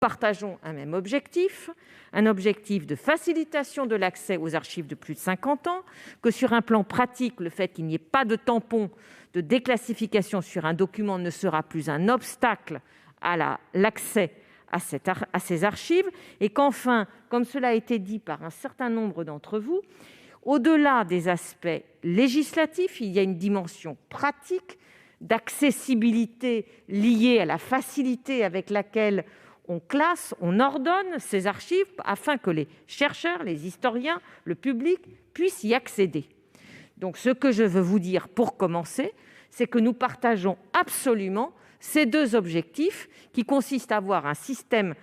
partageons un même objectif, un objectif de facilitation de l'accès aux archives de plus de 50 ans, que sur un plan pratique, le fait qu'il n'y ait pas de tampon de déclassification sur un document ne sera plus un obstacle à l'accès à ces archives, et qu'enfin, comme cela a été dit par un certain nombre d'entre vous, au-delà des aspects législatifs, il y a une dimension pratique d'accessibilité liée à la facilité avec laquelle on classe, on ordonne ces archives afin que les chercheurs, les historiens, le public puissent y accéder. Donc, ce que je veux vous dire pour commencer, c'est que nous partageons absolument ces deux objectifs qui consistent à avoir un système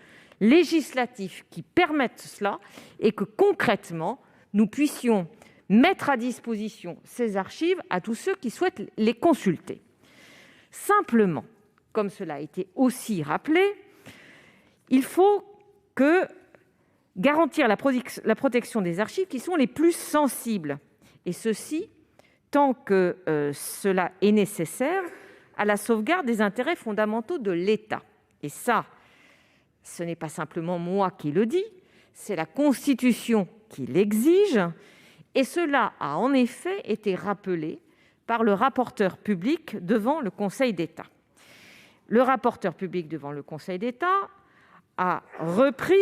législatif qui permette cela et que concrètement, nous puissions mettre à disposition ces archives à tous ceux qui souhaitent les consulter. Simplement, comme cela a été aussi rappelé, il faut garantir la protection des archives qui sont les plus sensibles, et ceci tant que cela est nécessaire à la sauvegarde des intérêts fondamentaux de l'État. Et ça, ce n'est pas simplement moi qui le dis, c'est la Constitution qui l'exige, et cela a en effet été rappelé par le rapporteur public devant le Conseil d'État. Le rapporteur public devant le Conseil d'État a repris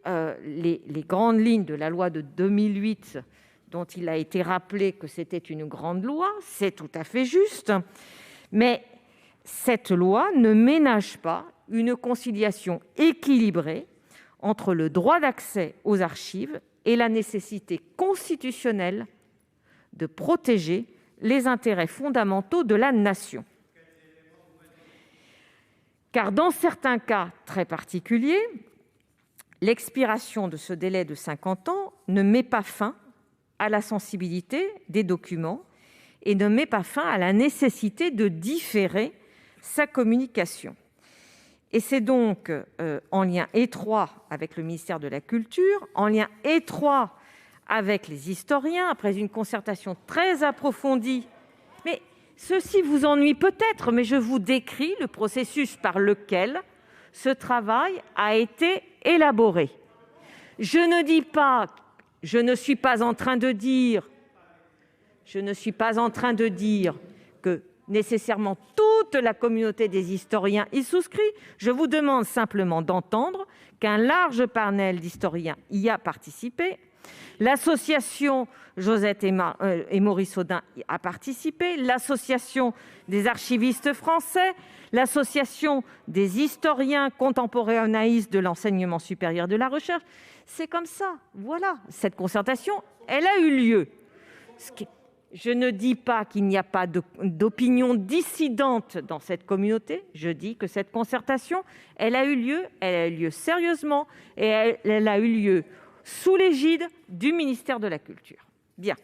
les grandes lignes de la loi de 2008, dont il a été rappelé que c'était une grande loi, c'est tout à fait juste, mais cette loi ne ménage pas une conciliation équilibrée entre le droit d'accès aux archives et la nécessité constitutionnelle de protéger les intérêts fondamentaux de la nation. Car dans certains cas très particuliers, l'expiration de ce délai de 50 ans ne met pas fin à la sensibilité des documents et ne met pas fin à la nécessité de différer sa communication. Et c'est donc en lien étroit avec le ministère de la Culture, en lien étroit avec les historiens, après une concertation très approfondie. Mais ceci vous ennuie peut-être, mais je vous décris le processus par lequel ce travail a été élaboré. Je ne suis pas en train de dire que nécessairement toute la communauté des historiens y souscrit. Je vous demande simplement d'entendre qu'un large panel d'historiens y a participé. L'association Josette et Maurice Audin y a participé, l'association des archivistes français, l'association des historiens contemporanéistes de l'enseignement supérieur de la recherche. C'est comme ça, voilà. Cette concertation, elle a eu lieu. Je ne dis pas qu'il n'y a pas d'opinion dissidente dans cette communauté. Je dis que cette concertation, elle a eu lieu sérieusement, et elle a eu lieu sous l'égide du ministère de la Culture. Bien.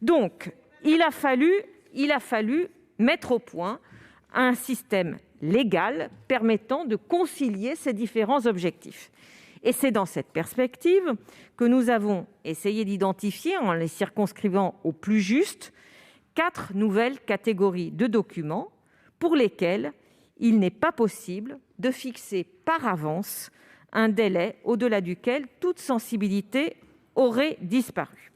Donc, il a fallu mettre au point un système légal permettant de concilier ces différents objectifs. Et c'est dans cette perspective que nous avons essayé d'identifier, en les circonscrivant au plus juste, 4 nouvelles catégories de documents pour lesquels il n'est pas possible de fixer par avance un délai au-delà duquel toute sensibilité aurait disparu.